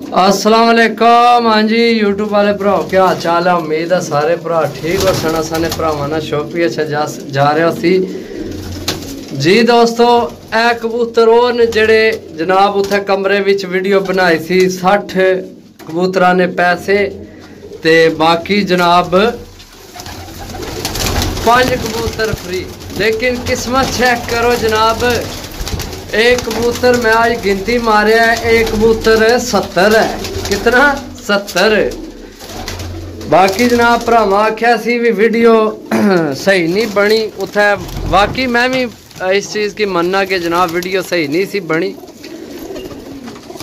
अस्सलाम वालेकुम। हाँ जी यूट्यूब वाले भरा क्या हाल चाल है। उम्मीद है सारे भरा ठीक और सना साने भरावां शौपी अच्छा जा रहे सी जी। दोस्तों ए कबूतर और ने जेड़े जनाब उत्थे कमरे विच वीडियो बनाई सी 60 कबूतरां ने पैसे ते बाकी जनाब 5 कबूतर फ्री। लेकिन किस्मत चेक करो जनाब, एक कबूतर मैं आज गिनती मारिया है, एक कबूतर 70 है। कितना 70। बाकी जनाब भरावां आख्या सी भी वीडियो सही नहीं बनी उत्थे। बाकी मैं भी इस चीज़ की मनना कि जनाब वीडियो सही नहीं सी बनी।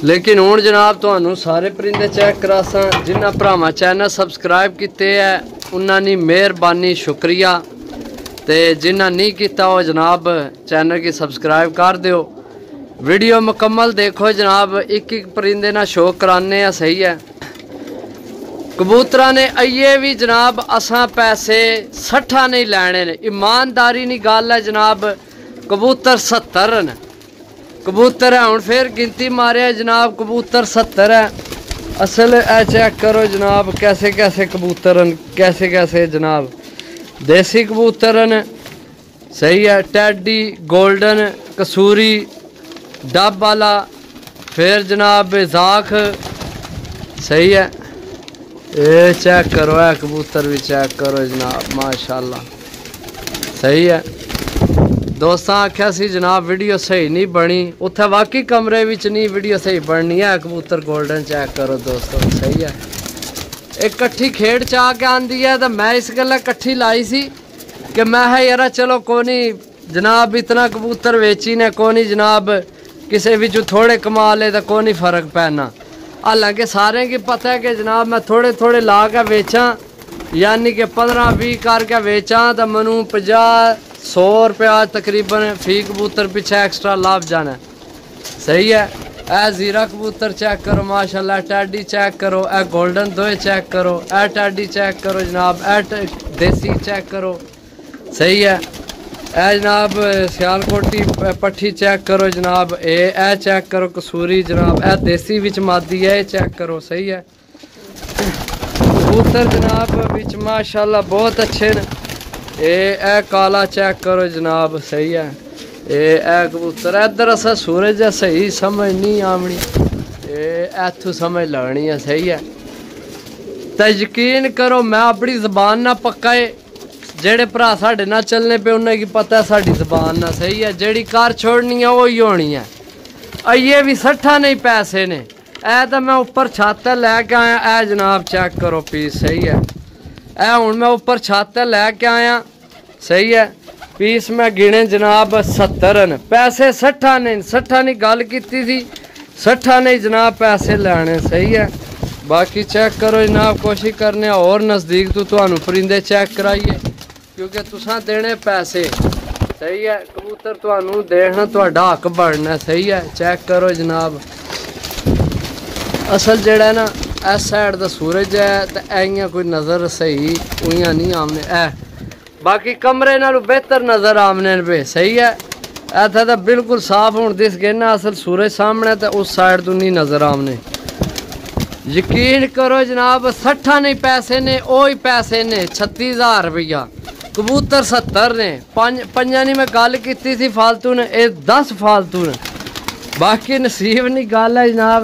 लेकिन हुण जनाब तुहानू सारे परिंदे चेक करासा। जिन्हां भरावां चैनल सबसक्राइब किते है उन्हां दी मेहरबानी शुक्रिया, ते जिन्हां नहीं किया वो जनाब चैनल की सबसक्राइब कर दियो। वीडियो मुकम्मल देखो जनाब, एक एक परिंदे ना शो कराने हैं। सही है कबूतरा ने आइए भी जनाब असा पैसे 60 नहीं लैने ने, ईमानदारी नहीं गल है जनाब। कबूतर 70 न कबूतर है। हूँ फिर गिनती मारे जनाब कबूतर 70 है। असल है चेक करो जनाब कैसे कैसे कबूतर कैसे कैसे जनाब देसी कबूतर न। सही है टैडी गोल्डन कसूरी डब वाला फिर जनाब जाख। सही है ये चेक करो है कबूतर भी चेक करो जनाब माशाल्लाह। सही है दोस्तों आख्या सी जनाब वीडियो सही नहीं बनी उत्थे, वाकई कमरे विच नहीं वीडियो सही बननी है। कबूतर गोल्डन चेक करो दोस्तों। सही है एक कट्ठी खेड़ चाह के आंदी है, तो मैं इस गल्ला कट्ठी लाई सी कि मैं है यार चलो कोनी जनाब इतना कबूतर वेची ने कोनी जनाब किसी भी जो थोड़े कमा ले तो कोनी फर्क पैना। हालांकि सारे की पता है कि जनाब मैं थोड़े थोड़े ला के बेचा, यानी कि 15-20 करके बेचा तो मनु 50-100 रुपया तकरीबन फी कबूतर पीछे एक्स्ट्रा लाभ जाना। सही है ए जीरा कबूतर चेक करो माशाल्लाह, टैडी चेक करो, ए गोल्डन दोए चेक करो, ए टैडी चेक करो जनाब, ए देसी चेक करो। सही है ए जनाब सियालकोटी पट्ठी चेक करो जनाब, ए चेक करो कसूरी जनाब, ए देसी विच मादी है चेक करो। सही है कबूतर जनाब विच माशाल्लाह बहुत अच्छे न। ए काला चेक करो जनाब। सही है ए कबूतर इधर असा सूरज है सही समझ नहीं आमनी, इथों समझ लगनी है। सही है तो यकीन करो मैं अपनी जबान ना पक्का है, जेड़े भरा साढ़े ना चलने पे उन्हें की पता है साड़ी जबान ना। सही है जेड़ी कार छोड़नी है वही होनी है। आइए भी 60 नहीं पैसे ने ए तो मैं उपर छत लैके आया। ए जनाब चेक करो पीस। सही है ए हूँ मैं उपर छत लैके आया। सही है पीस मैं गिने जनाब 70 न पैसे 60 ने 60 नहीं गल की थी 60 नहीं जनाब पैसे लैने। सही है बाकी चेक करो जनाब कोशिश करने और नज़दीक तो तुहानू परिंदे चेक कराइए क्योंकि तुसा देने पैसे। सही है कबूतर तुहानू देखना तुहाडा हक बनना। सही है चेक करो जनाब असल जेड़ा ना इस साइड दा सूरज है तो इयां कोई नज़र सही उइयां नहीं आमने ए बाकी कमरे नालों बेहतर नज़र आमने पे। सही है इत्थे तो बिल्कुल साफ हूँ दिस गए ना असल सूरज सामने तो उस साइड तो नहीं नज़र आमने। यकीन करो जनाब 60 नहीं पैसे ने वही पैसे ने 36,000 रुपया कबूतर 70 ने। पंजा नहीं मैं गल की थी फालतू ने, ये 10 फालतू ने। बाकी नसीब नहीं गल है जनाब,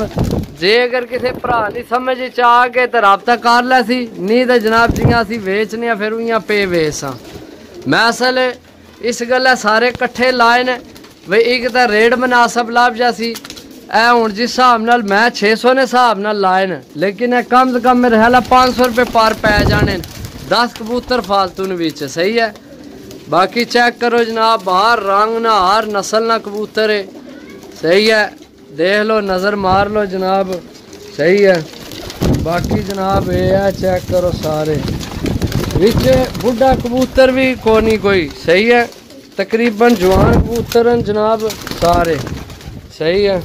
जे अगर किसी भरा नहीं समझ आ गए तो रबता कर लै सी, नहीं तो जनाब जियां असी वेचने फिर उइयां पे वेच हाँ। मैं असल इस गल्ला सारे कट्ठे लाए ने भाई एक तो रेट मुनासब लाभ जा सी ए हूँ जिस हिसाब नाल मैं 600 ने हिसाब नाल लाए न, लेकिन कम से कम मेरे ख्याल 500 रुपये पार पै जाने 10 कबूतर फालतू ने बिच। सही है बाकी चेक करो जनाब बाहर रंग ना हर नस्ल ना कबूतर है। सही है देख लो नज़र मार लो जनाब। सही है बाकी जनाब ये चेक करो सारे विच बुढ़ा कबूतर भी कोनी कोई। सही है तकरीबन जवान कबूतर जनाब सारे। सही है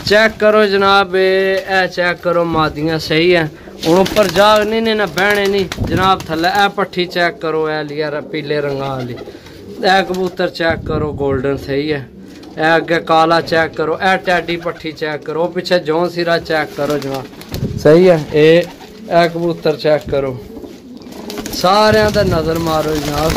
चेक करो जनाब ए चेक करो मादियाँ। सही है हूँ उपर जाग नहीं ना बहने नहीं जनाब थले ए पट्ठी चेक करो ए लिया पीले रंगा वाली ए कबूतर चेक करो गोल्डन। सही है ए अगे काला चेक करो, ए टैडी पट्ठी चेक करो, पिछे जौन सिरा चेक करो जनाब। सही है। ए कबूतर चेक करो, सारे दा नजर मारो जनाब।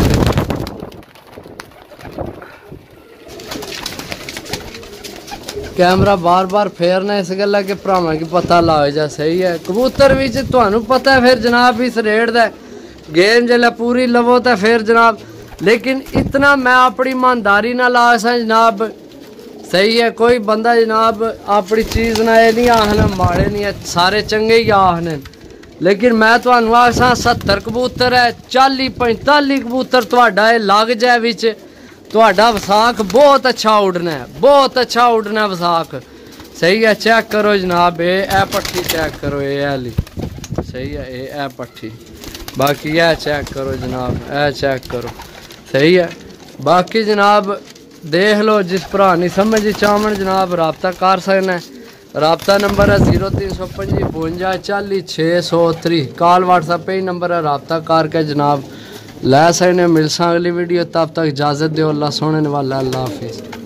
कैमरा बार बार फेरना इस गल्ला कि भरावां की पता लग जा। सही है। कबूतर भी तुहानू पता है फिर जनाब इस रेट दा गेम जिसलै पूरी लवो तो फिर जनाब, लेकिन इतना मैं अपनी ईमानदारी ना ला सा जनाब। सही है। कोई बंदा जनाब अपनी चीज़ ना ये नहीं आखना माड़े नहीं है, सारे चंगे ही आखने, लेकिन मैं तुहानू आखसा 70 कबूतर है, 40-45 कबूतर तुहाडा लग जाए विच, तुहाडा वसाख बहुत अच्छा उड़ना है, बहुत अच्छा उड़ना वसाख। सही है। चेक करो जनाब, ए पट्ठी चेक करो, ये आली। सही है। ए पट्ठी, बाकी यह चेक करो जनाब, ए चेक करो। सही है। बाकी जनाब देख लो, जिस भरा नहीं समझ चावन जनाब रबता कर सकना है। रबता नंबर है 0355 52 40 630। कॉल व्हाट्सएप पे ही नंबर है, रबता करके जनाब लै सकने। मिल सा अगली वीडियो, तब तक इजाज़त दो। अल्लाह सोने वाला, अल्लाह हाफिज़।